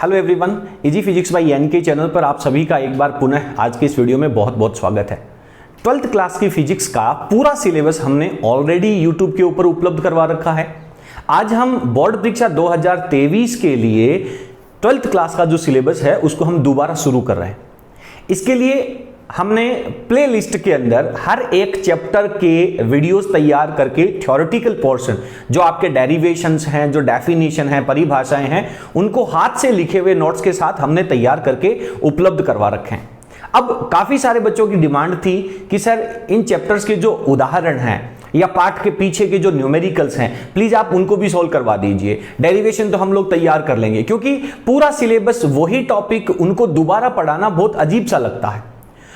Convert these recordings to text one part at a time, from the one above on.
Hello everyone, easy physics by NK channel पर आप सभी का एक बार पुनः आज के इस वीडियो में बहुत बहुत स्वागत है। 12th क्लास की फिजिक्स का पूरा सिलेबस हमने ऑलरेडी यूट्यूब के ऊपर उपलब्ध करवा रखा है। आज हम बोर्ड परीक्षा 2023 के लिए 12th क्लास का जो सिलेबस है उसको हम दोबारा शुरू कर रहे हैं। इसके लिए हमने प्लेलिस्ट के अंदर हर एक चैप्टर के वीडियोस तैयार करके थ्योरेटिकल पोर्शन जो आपके डेरिवेशंस हैं, जो डेफिनेशन हैं, परिभाषाएं हैं, उनको हाथ से लिखे हुए नोट्स के साथ हमने तैयार करके उपलब्ध करवा रखे हैं। अब काफी सारे बच्चों की डिमांड थी कि सर इन चैप्टर्स के जो उदाहरण हैं या पाठ के पीछे के जो न्यूमेरिकल्स हैं प्लीज आप उनको भी सॉल्व करवा दीजिए। डेरिवेशन तो हम लोग तैयार कर लेंगे, क्योंकि पूरा सिलेबस वही टॉपिक उनको दोबारा पढ़ाना बहुत अजीब सा लगता है।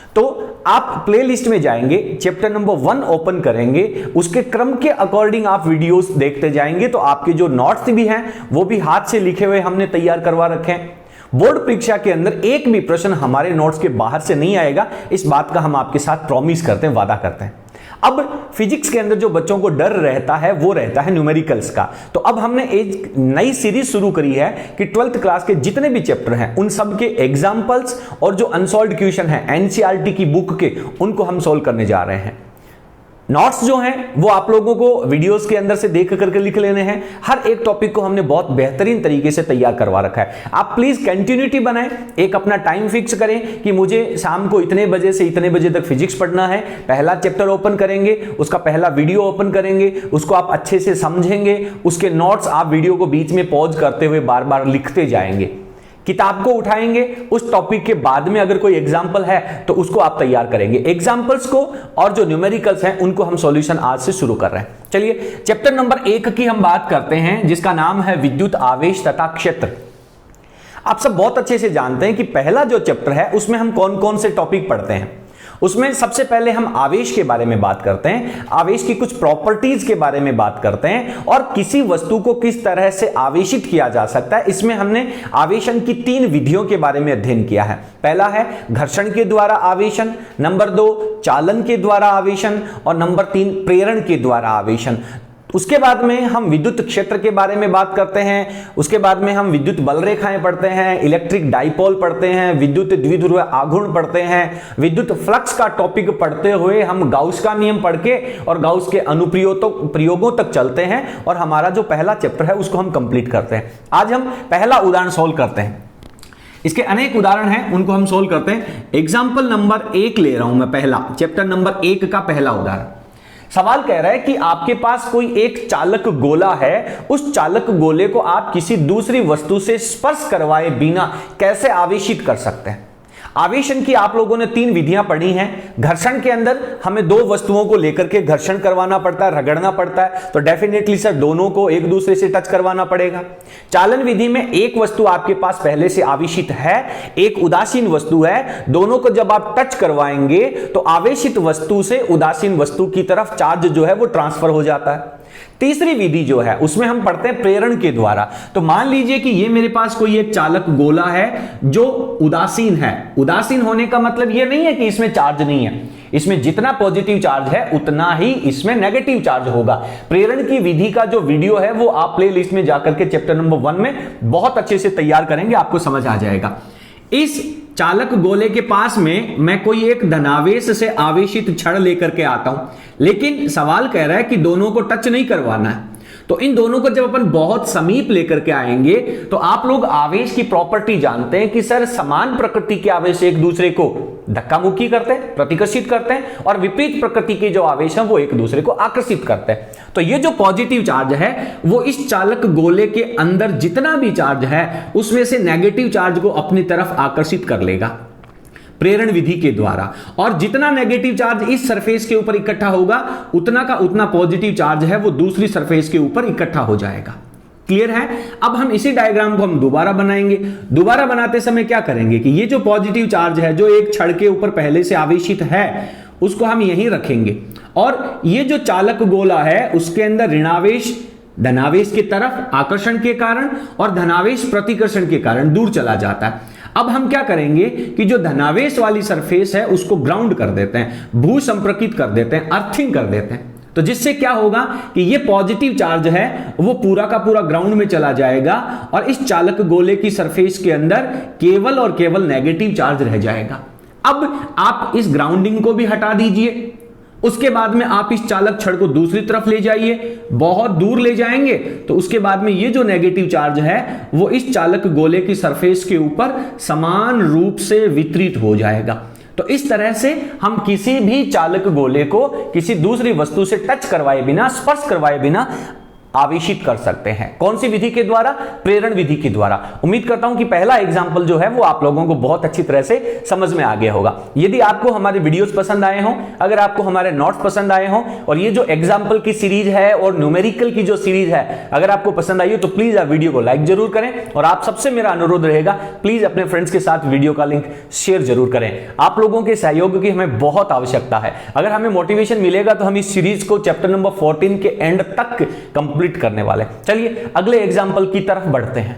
तो आप प्लेलिस्ट में जाएंगे, चैप्टर नंबर 1 ओपन करेंगे, उसके क्रम के अकॉर्डिंग आप वीडियोस देखते जाएंगे तो आपके जो नोट्स भी हैं वो भी हाथ से लिखे हुए हमने तैयार करवा रखे हैं। बोर्ड परीक्षा के अंदर एक भी प्रश्न हमारे नोट्स के बाहर से नहीं आएगा, इस बात का हम आपके साथ प्रॉमिस करते हैं, वादा करते हैं। अब फिजिक्स के अंदर जो बच्चों को डर रहता है वो रहता है न्यूमेरिकल्स का। तो अब हमने एक नई सीरीज शुरू करी है कि 12th क्लास के जितने भी चैप्टर हैं उन सब के एग्जांपल्स और जो अनसॉल्व्ड क्वेश्चन है एनसीईआरटी की बुक के, उनको हम सोल्व करने जा रहे हैं। नोट्स जो हैं वो आप लोगों को वीडियोस के अंदर से देख करके लिख लेने हैं। हर एक टॉपिक को हमने बहुत बेहतरीन तरीके से तैयार करवा रखा है। आप प्लीज कंटिन्यूटी बनाएं, एक अपना टाइम फिक्स करें कि मुझे शाम को इतने बजे से इतने बजे तक फिजिक्स पढ़ना है। पहला चैप्टर ओपन करेंगे, उसका पहला वीडियो ओपन करेंगे, उसको आप अच्छे से समझेंगे, उसके नोट्स आप वीडियो को बीच में पॉज करते हुए बार बार लिखते जाएंगे। किताब को उठाएंगे, उस टॉपिक के बाद में अगर कोई एग्जाम्पल है तो उसको आप तैयार करेंगे। एग्जाम्पल्स को और जो न्यूमेरिकल्स हैं उनको हम सॉल्यूशन आज से शुरू कर रहे हैं। चलिए चैप्टर नंबर 1 की हम बात करते हैं, जिसका नाम है विद्युत आवेश तथा क्षेत्र। आप सब बहुत अच्छे से जानते हैं कि पहला जो चैप्टर है उसमें हम कौन कौन से टॉपिक पढ़ते हैं। उसमें सबसे पहले हम आवेश के बारे में बात करते हैं, आवेश की कुछ प्रॉपर्टीज के बारे में बात करते हैं और किसी वस्तु को किस तरह से आवेशित किया जा सकता है। इसमें हमने आवेशन की 3 विधियों के बारे में अध्ययन किया है। पहला है घर्षण के द्वारा आवेशन, नंबर 2 चालन के द्वारा आवेशन और नंबर 3 प्रेरण के द्वारा आवेशन। उसके बाद में हम विद्युत क्षेत्र के बारे में बात करते हैं। उसके बाद में हम विद्युत बल रेखाएं पढ़ते हैं, इलेक्ट्रिक डाइपोल पढ़ते हैं, विद्युत द्विध्रुव आघूर्ण पढ़ते हैं, विद्युत फ्लक्स का टॉपिक पढ़ते हुए हम गाउस का नियम पढ़ के और गाउस के अनुप्रयोगों तक चलते हैं और हमारा जो पहला चैप्टर है उसको हम कंप्लीट करते हैं। आज हम पहला उदाहरण सोल्व करते हैं। इसके अनेक उदाहरण हैं, उनको हम सोल्व करते हैं। एग्जाम्पल नंबर 1 ले रहा हूं मैं, पहला चैप्टर नंबर 1 का पहला उदाहरण। सवाल कह रहा है कि आपके पास कोई एक चालक गोला है, उस चालक गोले को आप किसी दूसरी वस्तु से स्पर्श करवाए बिना कैसे आवेशित कर सकते हैं। आवेशन की आप लोगों ने 3 विधियां पढ़ी हैं। घर्षण के अंदर हमें 2 वस्तुओं को लेकर के घर्षण करवाना पड़ता है, रगड़ना पड़ता है, तो डेफिनेटली सर दोनों को एक दूसरे से टच करवाना पड़ेगा। चालन विधि में एक वस्तु आपके पास पहले से आवेशित है, एक उदासीन वस्तु है, दोनों को जब आप टच करवाएंगे तो आवेशित वस्तु से उदासीन वस्तु की तरफ चार्ज जो है वो ट्रांसफर हो जाता है। तीसरी विधि जो है उसमें हम पढ़ते हैं प्रेरण के द्वारा। तो मान लीजिए कि ये मेरे पास कोई एक चालक गोला है जो उदासीन है। उदासीन होने का मतलब ये नहीं है कि इसमें चार्ज नहीं है, इसमें जितना पॉजिटिव चार्ज है उतना ही इसमें नेगेटिव चार्ज होगा। प्रेरण की विधि का जो वीडियो है वो आप प्ले लिस्ट में जाकर के चैप्टर नंबर 1 में बहुत अच्छे से तैयार करेंगे, आपको समझ आ जाएगा। इस चालक गोले के पास में मैं कोई एक धनावेश से आवेशित छड़ लेकर के आता हूं, लेकिन सवाल कह रहा है कि दोनों को टच नहीं करवाना है। तो इन दोनों को जब अपन बहुत समीप लेकर के आएंगे तो आप लोग आवेश की प्रॉपर्टी जानते हैं कि सर समान प्रकृति के आवेश एक दूसरे को धक्का मुक्की करते हैं, प्रतिकर्षित करते हैं, और विपरीत प्रकृति के जो आवेश हैं वो एक दूसरे को आकर्षित करते हैं। तो ये जो पॉजिटिव चार्ज है वो इस चालक गोले के अंदर जितना भी चार्ज है उसमें से नेगेटिव चार्ज को अपनी तरफ आकर्षित कर लेगा प्रेरण विधि के द्वारा, और जितना नेगेटिव चार्ज इस सरफेस के ऊपर इकट्ठा होगा उतना का उतना पॉजिटिव चार्ज है वो दूसरी सरफेस के ऊपर इकट्ठा हो जाएगा। क्लियर है? अब हम इसी डायग्राम को हम दोबारा बनाएंगे। दोबारा बनाते समय क्या करेंगे कि ये जो पॉजिटिव चार्ज है जो एक छड़ के ऊपर पहले से आवेशित है उसको हम यहीं रखेंगे, और ये जो चालक गोला है उसके अंदर ऋणावेश धनावेश की तरफ आकर्षण के कारण और धनावेश प्रतिकर्षण के कारण दूर चला जाता है। अब हम क्या करेंगे कि जो धनावेश वाली सरफेस है उसको ग्राउंड कर देते हैं, भू संपर्कित कर देते हैं, अर्थिंग कर देते हैं। तो जिससे क्या होगा कि ये पॉजिटिव चार्ज है वो पूरा का पूरा ग्राउंड में चला जाएगा और इस चालक गोले की सरफेस के अंदर केवल और केवल नेगेटिव चार्ज रह जाएगा। अब आप इस ग्राउंडिंग को भी हटा दीजिए, उसके बाद में आप इस चालक छड़ को दूसरी तरफ ले जाइए, बहुत दूर ले जाएंगे तो उसके बाद में ये जो नेगेटिव चार्ज है वो इस चालक गोले की सरफेस के ऊपर समान रूप से वितरित हो जाएगा। तो इस तरह से हम किसी भी चालक गोले को किसी दूसरी वस्तु से टच करवाए बिना, स्पर्श करवाए बिना आवेशित कर सकते हैं। कौन सी विधि के द्वारा? प्रेरण विधि के द्वारा। उम्मीद करता हूं कि पहला एग्जाम्पल जो है वो आप लोगों को बहुत अच्छी तरह से समझ में आ गया होगा। यदि आपको हमारे वीडियोस पसंद आए हों, अगर आपको हमारे नोट्स पसंद आए हों और ये जो एग्जाम्पल की सीरीज है और न्यूमेरिकल की जो सीरीज है अगर आपको पसंद आई हो तो प्लीज आप वीडियो को लाइक जरूर करें और आप सबसे मेरा अनुरोध रहेगा प्लीज अपने फ्रेंड्स के साथ वीडियो का लिंक शेयर जरूर करें। आप लोगों के सहयोग की हमें बहुत आवश्यकता है। अगर हमें मोटिवेशन मिलेगा तो हम इस सीरीज को चैप्टर नंबर 14 के एंड तक कंप्लीट करने वाले। चलिए अगले एग्जाम्पल की तरफ बढ़ते हैं।